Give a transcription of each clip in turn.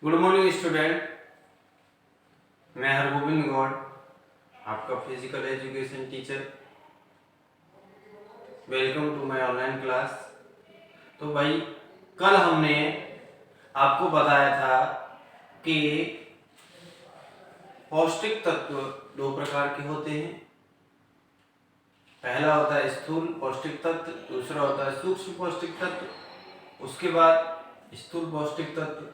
Good morning student, मैं हरगोविंद गौड़, आपका physical education teacher. Welcome to my online class. तो भाई, कल हमने आपको बताया था कि पौष्टिक तत्व दो प्रकार के होते हैं। पहला होता है स्थूल पौष्टिक तत्व, दूसरा होता है सूक्ष्म पौष्टिक तत्व। उसके बाद स्थूल पौष्टिक तत्व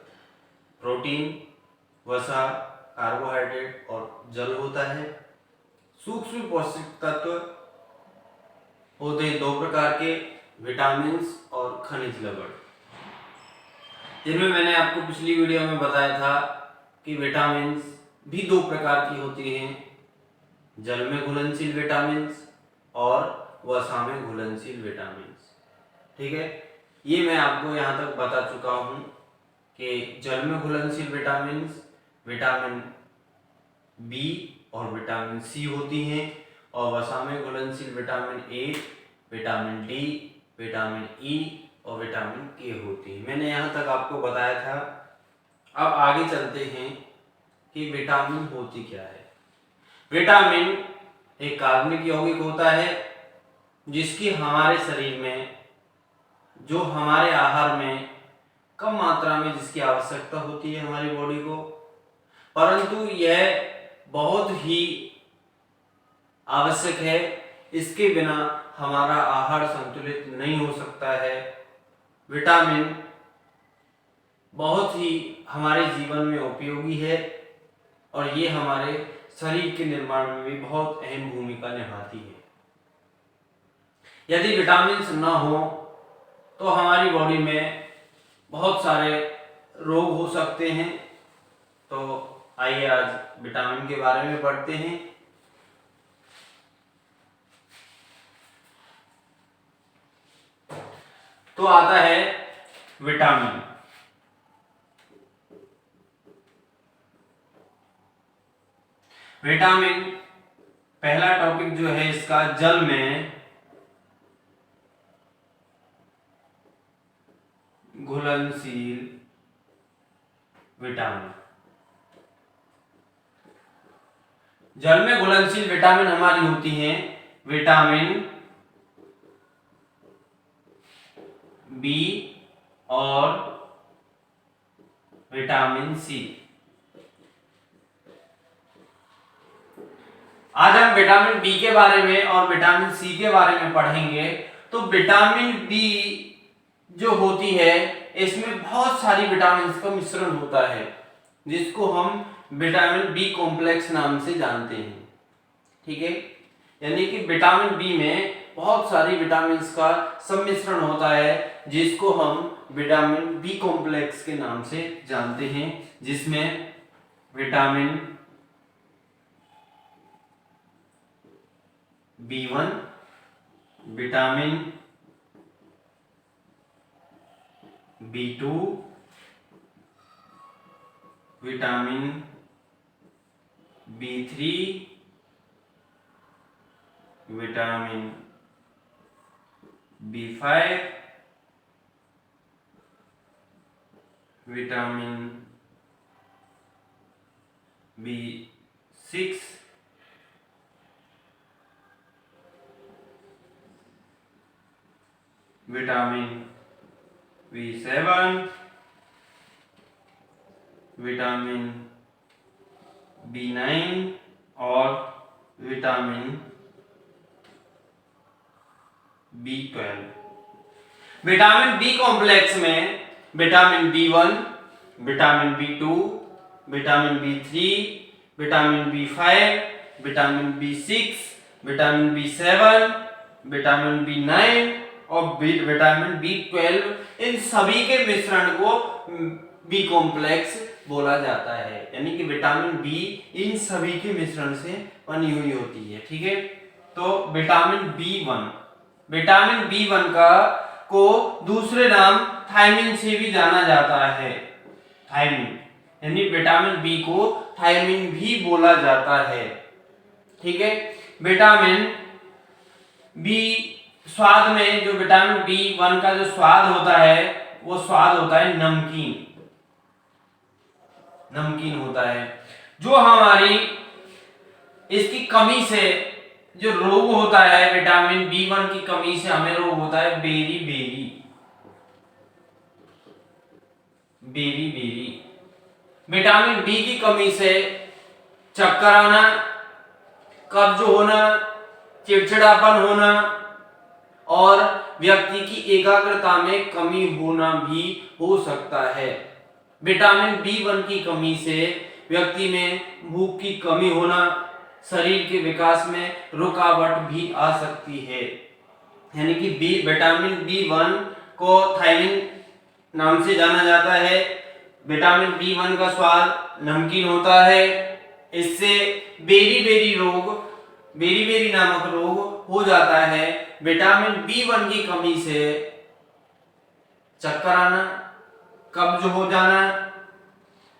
प्रोटीन, वसा, कार्बोहाइड्रेट और जल होता है। सूक्ष्म पौष्टिक तत्व होते हैं दो प्रकार के, विटामिन्स और खनिज लवण, जिनमें मैंने आपको पिछली वीडियो में बताया था कि विटामिन्स भी दो प्रकार की होती हैं, जल में घुलनशील विटामिन्स और वसा में घुलनशील विटामिन्स। ठीक है, ये मैं आपको यहाँ तक बता चुका हूँ कि जल में घुलनशील विटामिन्स विटामिन बी और विटामिन सी होती हैं, और वसा में घुलनशील vitamin A, vitamin D, vitamin E और विटामिन के होती है। मैंने यहाँ तक आपको बताया था। अब आगे चलते हैं कि विटामिन होती क्या है। विटामिन एक कार्बनिक यौगिक होता है जिसकी हमारे शरीर में, जो हमारे आहार में कम मात्रा में जिसकी आवश्यकता होती है हमारी बॉडी को, परंतु यह बहुत ही आवश्यक है। इसके बिना हमारा आहार संतुलित नहीं हो सकता है। विटामिन बहुत ही हमारे जीवन में उपयोगी है और ये हमारे शरीर के निर्माण में भी बहुत अहम भूमिका निभाती है। यदि विटामिन ना हो तो हमारी बॉडी में बहुत सारे रोग हो सकते हैं। तो आइए आज विटामिन के बारे में पढ़ते हैं। तो आता है विटामिन। विटामिन पहला टॉपिक जो है इसका, जल में घुलनशील विटामिन। जल में घुलनशील विटामिन हमारी होती हैं विटामिन बी और विटामिन सी। आज हम विटामिन बी के बारे में और विटामिन सी के बारे में पढ़ेंगे। तो विटामिन बी जो होती है, इसमें बहुत सारी विटामिन का मिश्रण होता है जिसको हम विटामिन बी कॉम्प्लेक्स नाम से जानते हैं। ठीक है, यानी कि विटामिन बी में बहुत सारी विटामिन का सम्मिश्रण होता है जिसको हम विटामिन बी कॉम्प्लेक्स के नाम से जानते हैं, जिसमें vitamin B1, vitamin B2, vitamin B3, vitamin B5, vitamin B6, vitamin B7, vitamin B9 और vitamin B12। Vitamin B complex में vitamin B1, vitamin B2, vitamin B3, vitamin B5, vitamin B6, vitamin B7, vitamin B9 और vitamin B12, इन सभी के मिश्रण को B complex बोला जाता है। यानी कि विटामिन बी इन सभी के मिश्रण से बनी हुई होती है। ठीक है, तो विटामिन B1 का को दूसरे नाम थायमिन से भी जाना जाता है। थायमिन, यानी विटामिन बी को थायमिन भी बोला जाता है। ठीक है, विटामिन बी स्वाद में, जो विटामिन B1 का जो स्वाद होता है वो स्वाद होता है नमकीन। नमकीन होता है। जो हमारी इसकी कमी से जो रोग होता है, विटामिन B1 की कमी से हमें रोग होता है berry berry berry berry. Vitamin b की कमी से चक्कर आना, कब्ज होना, चिड़चिड़ापन होना और व्यक्ति की एकाग्रता में कमी होना भी हो सकता है। विटामिन B1 की कमी से व्यक्ति में भूख की कमी होना, शरीर के विकास में रुकावट भी आ सकती है। यानी कि विटामिन B1 को थायमिन नाम से जाना जाता है। विटामिन B1 का स्वाद नमकीन होता है। इससे बेरी बेरी रोग, बेरी बेरी नामक रोग हो जाता है। विटामिन B1 की कमी से चक्कर आना, कब्ज हो जाना,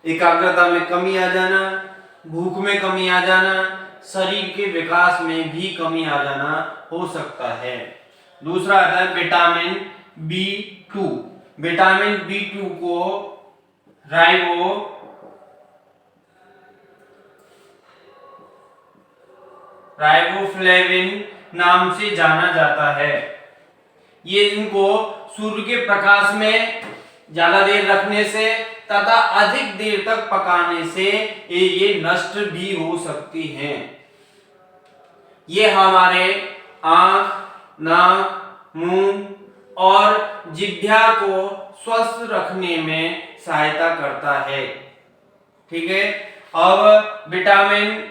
एकाग्रता में कमी आ जाना, भूख में कमी आ जाना, शरीर के विकास में भी कमी आ जाना हो सकता है। दूसरा आता है विटामिन B2। विटामिन B2 को राइबोफ्लेविन नाम से जाना जाता है। ये इनको सूर्य के प्रकाश में ज्यादा देर रखने से तथा अधिक देर तक पकाने से ये नष्ट भी हो सकती हैं। ये हमारे आंख, नाक, मुंह और जिह्वा को स्वस्थ रखने में सहायता करता है। ठीक है। अब विटामिन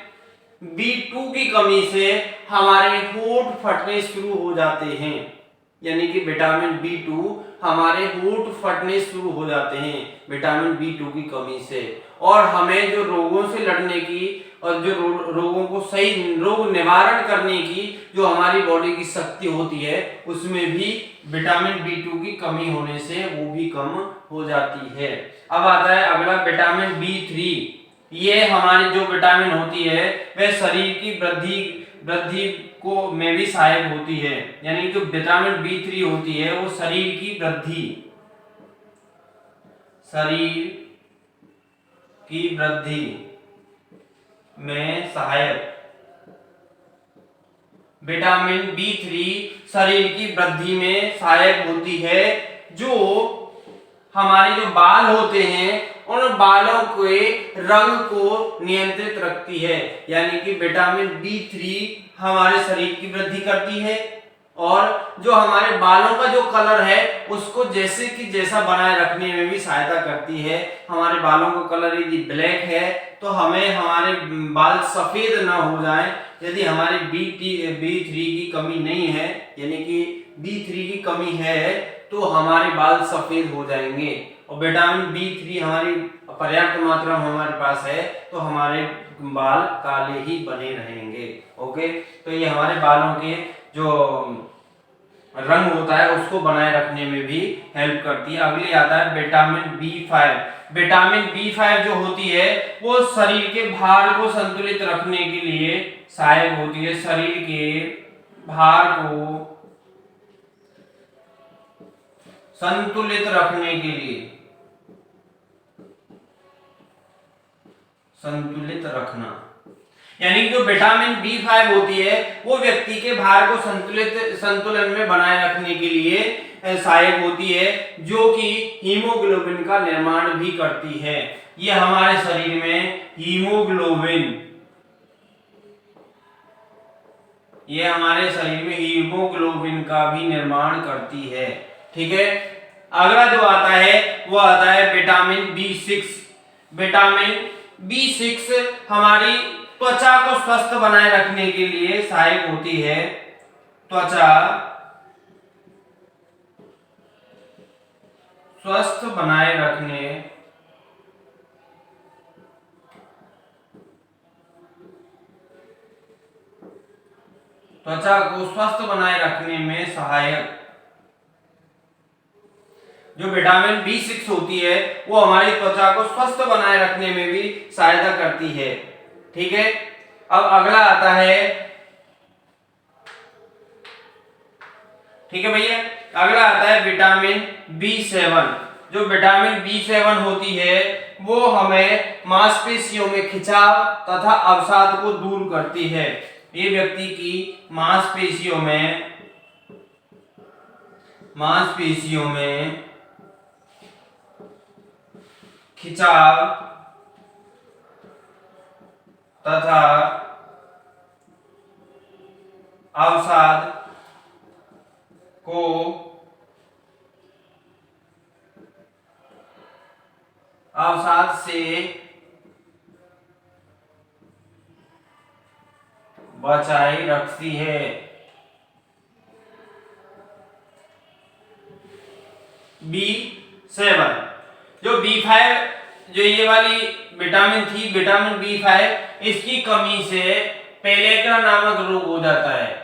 B2 की कमी से हमारे होंठ फटने शुरू हो जाते हैं। यानी कि विटामिन B2 हमारे होंठ फटने शुरू हो जाते हैं विटामिन B2 की कमी से। और हमें जो रोगों से लड़ने की और जो रोगों को सही रोग निवारण करने की जो हमारी बॉडी की शक्ति होती है, उसमें भी विटामिन B2 की कमी होने से वो भी कम हो जाती है। अब आता है अगला विटामिन B3। ये हमारी जो विटामिन होती है वह शरीर की वृद्धि को में भी सहायक होती है। यानी जो विटामिन B3 होती है वो शरीर की वृद्धि में सहायक। विटामिन B3 शरीर की वृद्धि में सहायक होती है। जो हमारे जो बाल होते हैं उन बालों के रंग को नियंत्रित रखती है। यानी कि विटामिन B3 हमारे शरीर की वृद्धि करती है और जो हमारे बालों का जो कलर है उसको जैसे कि जैसा बनाए रखने में भी सहायता करती है। हमारे बालों का कलर यदि ब्लैक है तो हमें हमारे बाल सफेद ना हो जाएं। यदि हमारे B3 की कमी नहीं है, यानी कि B3 की कमी है, तो हमारे बाल सफेद हो जाएंगे। और विटामिन B3 हमारी पर्याप्त मात्रा में हमारे पास है तो हमारे बाल काले ही बने रहेंगे। ओके, तो ये हमारे बालों के जो रंग होता है उसको बनाए रखने में भी हेल्प करती है। अगली आता है विटामिन B5। विटामिन B5 जो होती है वो शरीर के भार को संतुलित रखने के लिए सहायक होती है। शरीर के भार को संतुलित रखने के लिए, संतुलित रखना, यानी जो विटामिन B5 होती है वो व्यक्ति के भार को संतुलन में बनाए रखने के लिए सहायक होती है, जो कि हीमोग्लोबिन का निर्माण भी करती है। ये हमारे शरीर में हीमोग्लोबिन का भी निर्माण करती है। ठीक है। अगला जो आता है वो आता है विटामिन B6। विटामिन B6 हमारी त्वचा को स्वस्थ बनाए रखने के लिए सहायक होती है। त्वचा स्वस्थ बनाए रखने में सहायक जो विटामिन B6 होती है वो हमारी त्वचा को स्वस्थ बनाए रखने में भी सहायता करती है। ठीक है। अब अगला आता है, ठीक है भैया, अगला आता है विटामिन B7। जो विटामिन B7 होती है वो हमें मांसपेशियों में खिंचाव तथा अवसाद को दूर करती है। ये व्यक्ति की मांसपेशियों में खिंचाव तथा अवसाद को अवसाद से बचाए रखती है। B7 जो B5 जो ये वाली विटामिन थी, विटामिन B5, इसकी कमी से पेलेग्रा नामक रोग हो जाता है।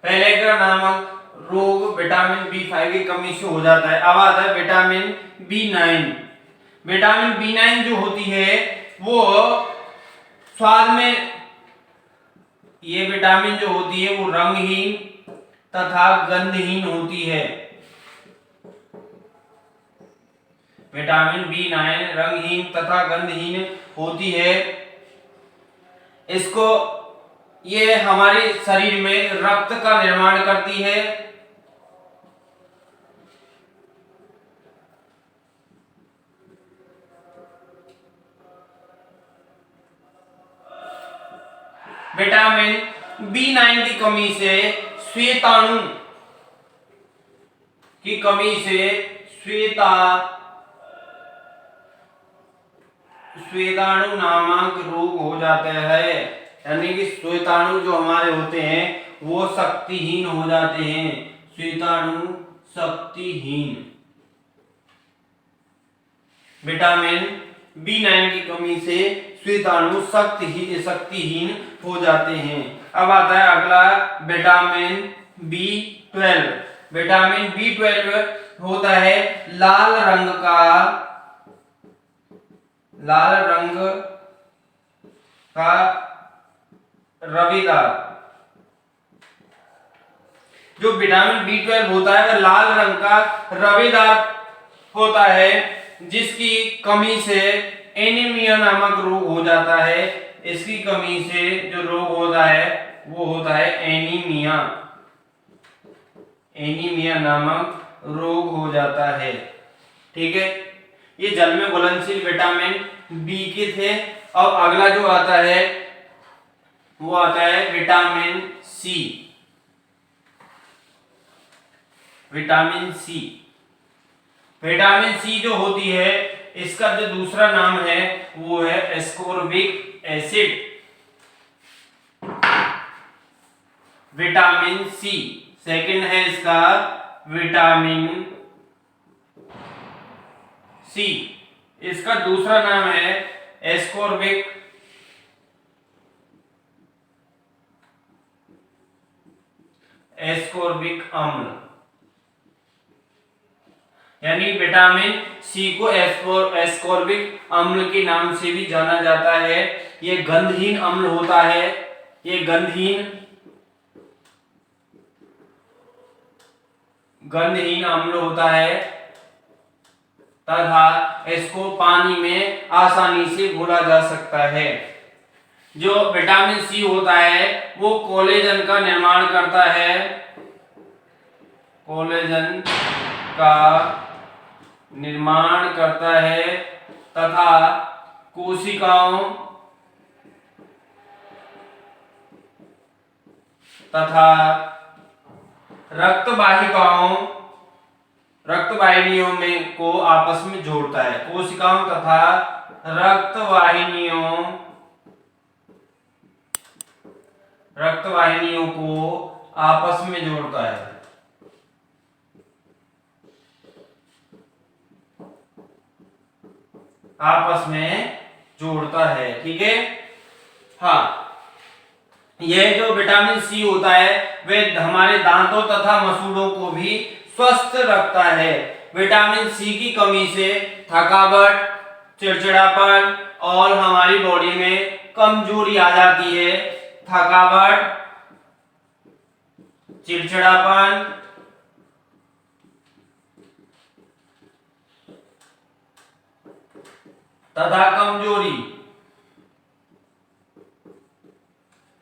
पेलेग्रा नामक रोग विटामिन B5 की कमी से हो जाता है। अब आता है विटामिन B9। विटामिन B9 जो होती है वो स्वाद में, ये विटामिन जो होती है वो रंगहीन तथा गंधहीन होती है। विटामिन B9 रंगहीन तथा गंधहीन होती है। इसको ये हमारे शरीर में रक्त का निर्माण करती है। विटामिन B9 की कमी से श्वेताणु की कमी से श्वेताणु नामक रोग हो जाता है। यानी कि श्वेताणु जो हमारे होते हैं वो शक्तिहीन हो जाते हैं। श्वेताणु शक्तिहीन। विटामिन B9 की कमी से श्वेताणु शक्तिहीन हो जाते हैं। अब आता है अगला विटामिन B12। विटामिन B12 होता है लाल रंग का रवेदार। जो विटामिन B12 होता है वह लाल रंग का रवेदार होता है, जिसकी कमी से एनीमिया नामक रोग हो जाता है। इसकी कमी से जो रोग होता है वो होता है एनीमिया नामक रोग हो जाता है। ठीक है, ये जल में घुलनशील विटामिन बी के थे। अब अगला जो आता है वो आता है विटामिन सी। विटामिन सी जो होती है इसका जो दूसरा नाम है वो है ascorbic acid. Vitamin c second है इसका विटामिन सी। इसका दूसरा नाम है एस्कोर्बिक अम्ल। यानी विटामिन सी को एस्कोर्बिक अम्ल के नाम से भी जाना जाता है। ये गंधहीन अम्ल होता है। ये गंधहीन अम्ल होता है तथा इसको पानी में आसानी से घोला जा सकता है। जो विटामिन सी होता है वो कोलेजन का निर्माण करता है। कोलेजन का निर्माण करता है तथा कोशिकाओं तथा रक्त वाहिनियों में को आपस में जोड़ता है। कोशिकाओं तथा रक्त वाहिनियों को आपस में जोड़ता है। आपस में जोड़ता है। ठीक है, हाँ, यह जो विटामिन सी होता है वह हमारे दांतों तथा मसूड़ों को भी स्वस्थ रखता है। विटामिन सी की कमी से थकावट, चिड़चिड़ापन और हमारी बॉडी में कमजोरी आ जाती है। थकावट, चिड़चिड़ापन तथा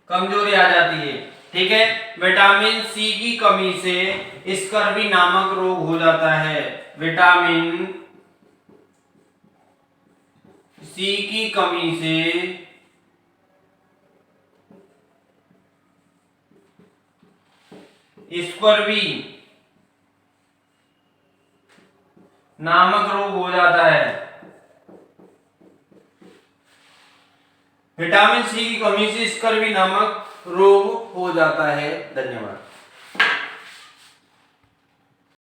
कमजोरी आ जाती है। ठीक है, विटामिन सी की कमी से स्कर्वी नामक रोग हो जाता है। विटामिन सी की कमी से स्कर्वी नामक रोग हो जाता है। विटामिन सी की कमी से स्कर्वी नामक रोग हो जाता है। धन्यवाद।